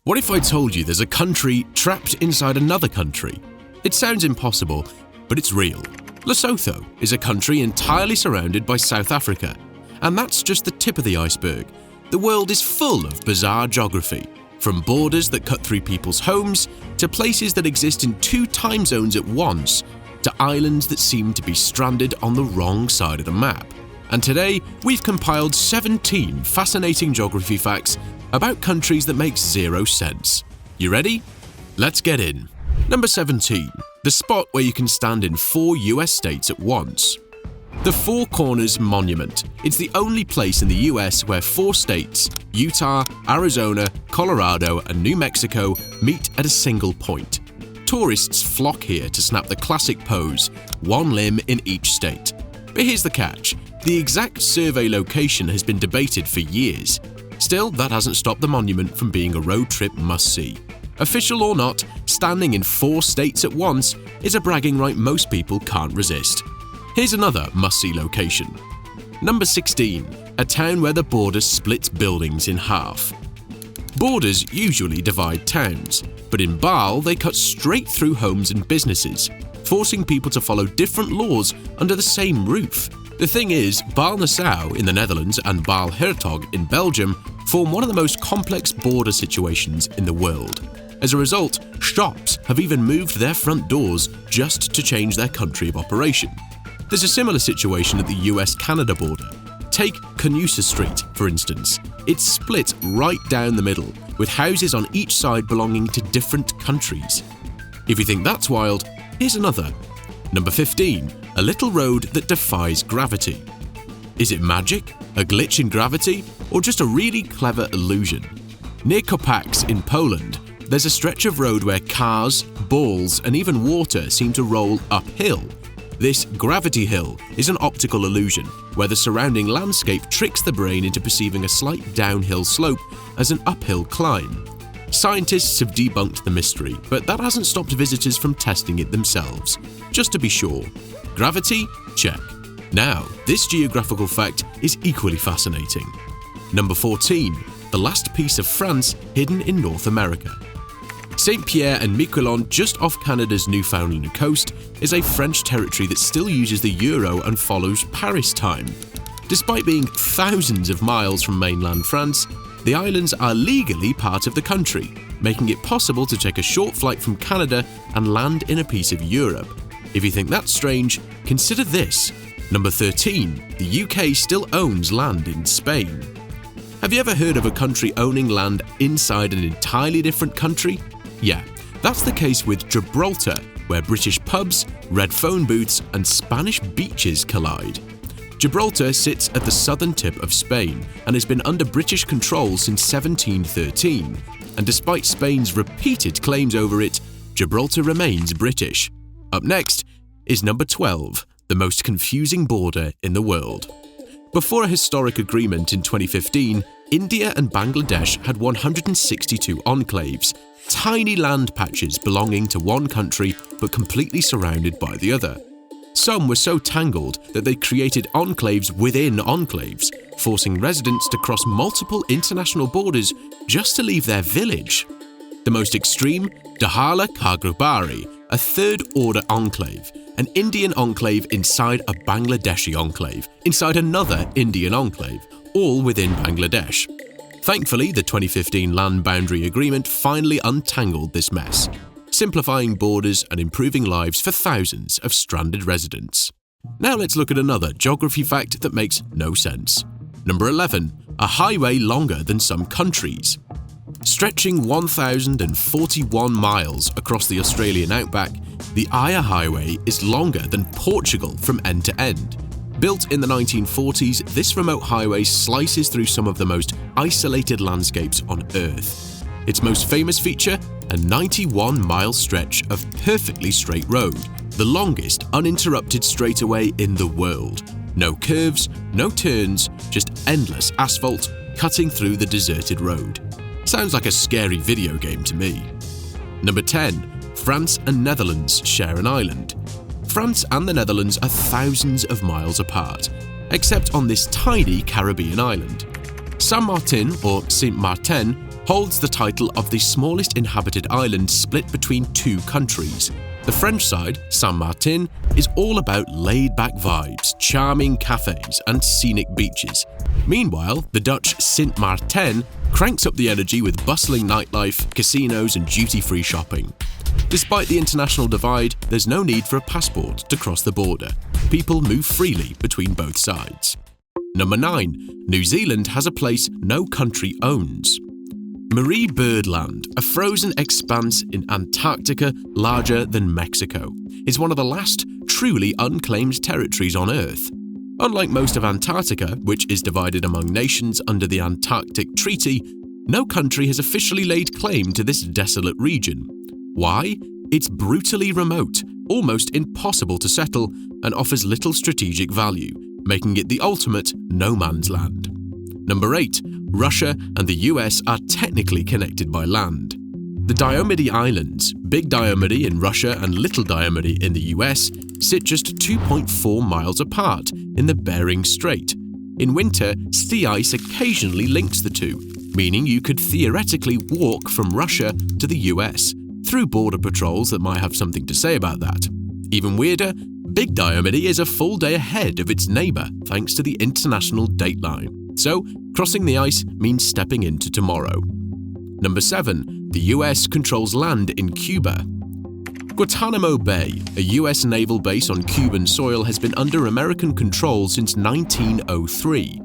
What if I told you there's a country trapped inside another country? It sounds impossible, but it's real. Lesotho is a country entirely surrounded by South Africa, and that's just the tip of the iceberg. The world is full of bizarre geography, from borders that cut through people's homes, to places that exist in 2 time zones at once, to islands that seem to be stranded on the wrong side of the map. And today, we've compiled 17 fascinating geography facts about countries that make zero sense. You ready? Let's get in. Number 17. The spot where you can stand in 4 US states at once. The Four Corners Monument. It's the only place in the US where 4 states, Utah, Arizona, Colorado, and New Mexico, meet at a single point. Tourists flock here to snap the classic pose, 1 limb in each state. But here's the catch. The exact survey location has been debated for years. Still, that hasn't stopped the monument from being a road trip must-see. Official or not, standing in 4 states at once is a bragging right most people can't resist. Here's another must-see location. Number 16. A town where the border splits buildings in half. Borders usually divide towns, but in Baal they cut straight through homes and businesses, forcing people to follow different laws under the same roof. The thing is, Baal-Nassau in the Netherlands and Baal-Hertog in Belgium form one of the most complex border situations in the world. As a result, shops have even moved their front doors just to change their country of operation. There's a similar situation at the US-Canada border. Take Canusa Street, for instance. It's split right down the middle, with houses on each side belonging to different countries. If you think that's wild, here's another. Number 15. A little road that defies gravity. Is it magic, a glitch in gravity, or just a really clever illusion? Near Kopax in Poland, there's a stretch of road where cars, balls, and even water seem to roll uphill. This gravity hill is an optical illusion, where the surrounding landscape tricks the brain into perceiving a slight downhill slope as an uphill climb. Scientists have debunked the mystery, but that hasn't stopped visitors from testing it themselves. Just to be sure. Gravity? Check. Now, this geographical fact is equally fascinating. Number 14. The last piece of France hidden in North America. Saint-Pierre and Miquelon, just off Canada's Newfoundland coast, is a French territory that still uses the euro and follows Paris time. Despite being thousands of miles from mainland France, the islands are legally part of the country, making it possible to take a short flight from Canada and land in a piece of Europe. If you think that's strange, consider this. Number 13. The UK still owns land in Spain. Have you ever heard of a country owning land inside an entirely different country? Yeah, that's the case with Gibraltar, where British pubs, red phone booths, and Spanish beaches collide. Gibraltar sits at the southern tip of Spain and has been under British control since 1713, and despite Spain's repeated claims over it, Gibraltar remains British. Up next is number 12, the most confusing border in the world. Before a historic agreement in 2015, India and Bangladesh had 162 enclaves, tiny land patches belonging to one country but completely surrounded by the other. Some were so tangled that they created enclaves within enclaves, forcing residents to cross multiple international borders just to leave their village. The most extreme, Dahala Kargubari, a third-order enclave, an Indian enclave inside a Bangladeshi enclave, inside another Indian enclave, all within Bangladesh. Thankfully, the 2015 Land Boundary Agreement finally untangled this mess, simplifying borders and improving lives for thousands of stranded residents. Now let's look at another geography fact that makes no sense. Number 11. A highway longer than some countries. Stretching 1,041 miles across the Australian outback, the Aya Highway is longer than Portugal from end to end. Built in the 1940s, this remote highway slices through some of the most isolated landscapes on Earth. Its most famous feature? A 91-mile stretch of perfectly straight road, the longest uninterrupted straightaway in the world. No curves, no turns, just endless asphalt cutting through the deserted road. Sounds like a scary video game to me. Number 10. France and Netherlands share an island. France and the Netherlands are thousands of miles apart, except on this tiny Caribbean island. Saint-Martin or Saint-Martin holds the title of the smallest inhabited island split between two countries. The French side, Saint-Martin, is all about laid-back vibes, charming cafes, and scenic beaches. Meanwhile, the Dutch Sint Maarten cranks up the energy with bustling nightlife, casinos, and duty-free shopping. Despite the international divide, there's no need for a passport to cross the border. People move freely between both sides. Number 9. New Zealand has a place no country owns. Marie Byrd Land, a frozen expanse in Antarctica larger than Mexico, is one of the last truly unclaimed territories on Earth. Unlike most of Antarctica, which is divided among nations under the Antarctic Treaty, no country has officially laid claim to this desolate region. Why? It's brutally remote, almost impossible to settle, and offers little strategic value, making it the ultimate no man's land. Number 8. Russia and the US are technically connected by land. The Diomede Islands, Big Diomede in Russia and Little Diomede in the US, sit just 2.4 miles apart in the Bering Strait. In winter, sea ice occasionally links the two, meaning you could theoretically walk from Russia to the US, through border patrols that might have something to say about that. Even weirder, Big Diomede is a full day ahead of its neighbour thanks to the international dateline. So, crossing the ice means stepping into tomorrow. Number 7. The US controls land in Cuba. Guantanamo Bay, a US naval base on Cuban soil, has been under American control since 1903.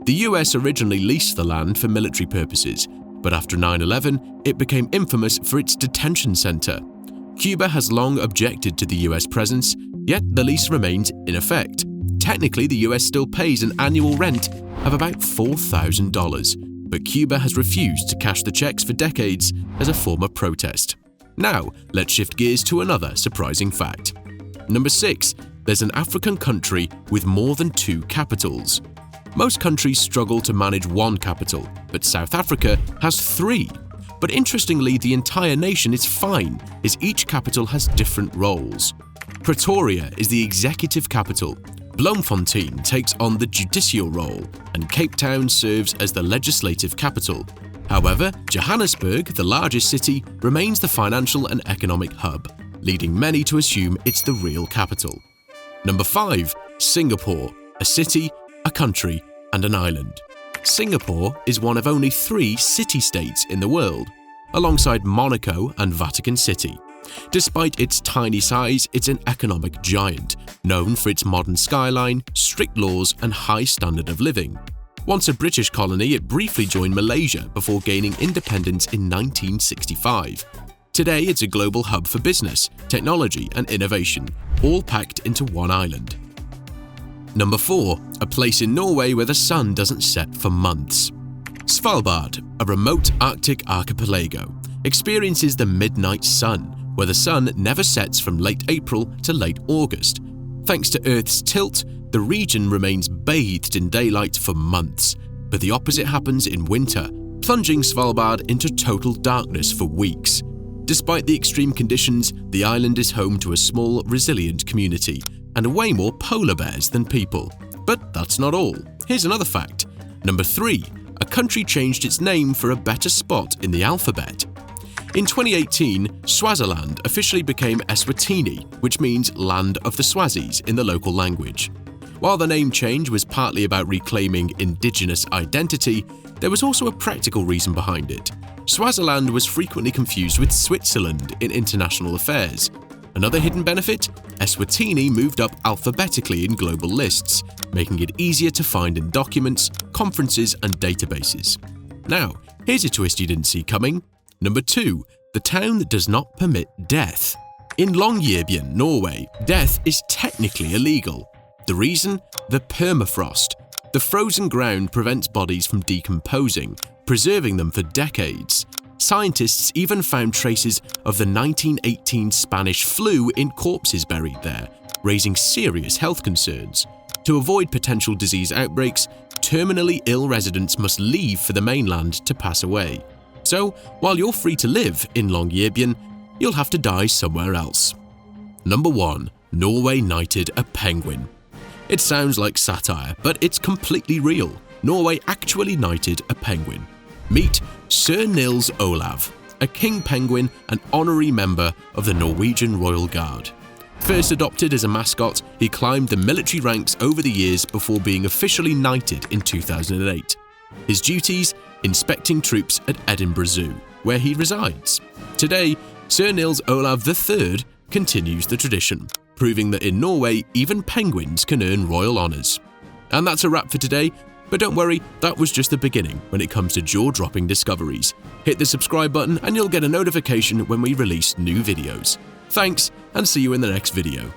The US originally leased the land for military purposes, but after 9/11, it became infamous for its detention center. Cuba has long objected to the US presence, yet the lease remains in effect. Technically, the US still pays an annual rent of about $4,000, but Cuba has refused to cash the checks for decades as a form of protest. Now, let's shift gears to another surprising fact. Number 6. There's an African country with more than 2 capitals. Most countries struggle to manage one capital, but South Africa has 3. But interestingly, the entire nation is fine, as each capital has different roles. Pretoria is the executive capital, Bloemfontein takes on the judicial role, and Cape Town serves as the legislative capital. However, Johannesburg, the largest city, remains the financial and economic hub, leading many to assume it's the real capital. Number 5. Singapore, a city, a country, and an island. Singapore is one of only 3 city-states in the world, alongside Monaco and Vatican City. Despite its tiny size, it's an economic giant, known for its modern skyline, strict laws, and high standard of living. Once a British colony, it briefly joined Malaysia before gaining independence in 1965. Today, it's a global hub for business, technology, and innovation, all packed into one island. Number 4. A place in Norway where the sun doesn't set for months. Svalbard, a remote Arctic archipelago, experiences the midnight sun, where the sun never sets from late April to late August. Thanks to Earth's tilt, the region remains bathed in daylight for months, but the opposite happens in winter, plunging Svalbard into total darkness for weeks. Despite the extreme conditions, the island is home to a small, resilient community, and way more polar bears than people. But that's not all. Here's another fact. Number 3. A country changed its name for a better spot in the alphabet. In 2018, Swaziland officially became Eswatini, which means Land of the Swazis in the local language. While the name change was partly about reclaiming indigenous identity, there was also a practical reason behind it. Swaziland was frequently confused with Switzerland in international affairs. Another hidden benefit? Eswatini moved up alphabetically in global lists, making it easier to find in documents, conferences, and databases. Now, here's a twist you didn't see coming. Number 2. The town that does not permit death. In Longyearbyen, Norway, death is technically illegal. The reason? The permafrost. The frozen ground prevents bodies from decomposing, preserving them for decades. Scientists even found traces of the 1918 Spanish flu in corpses buried there, raising serious health concerns. To avoid potential disease outbreaks, terminally ill residents must leave for the mainland to pass away. So, while you're free to live in Longyearbyen, you'll have to die somewhere else. Number 1. Norway knighted a penguin. It sounds like satire, but it's completely real. Norway actually knighted a penguin. Meet Sir Nils Olav, a king penguin and honorary member of the Norwegian Royal Guard. First adopted as a mascot, he climbed the military ranks over the years before being officially knighted in 2008. His duties? Inspecting troops at Edinburgh Zoo, where he resides. Today, Sir Nils Olav III continues the tradition, proving that in Norway, even penguins can earn royal honours. And that's a wrap for today, but don't worry, that was just the beginning when it comes to jaw-dropping discoveries. Hit the subscribe button and you'll get a notification when we release new videos. Thanks, and see you in the next video.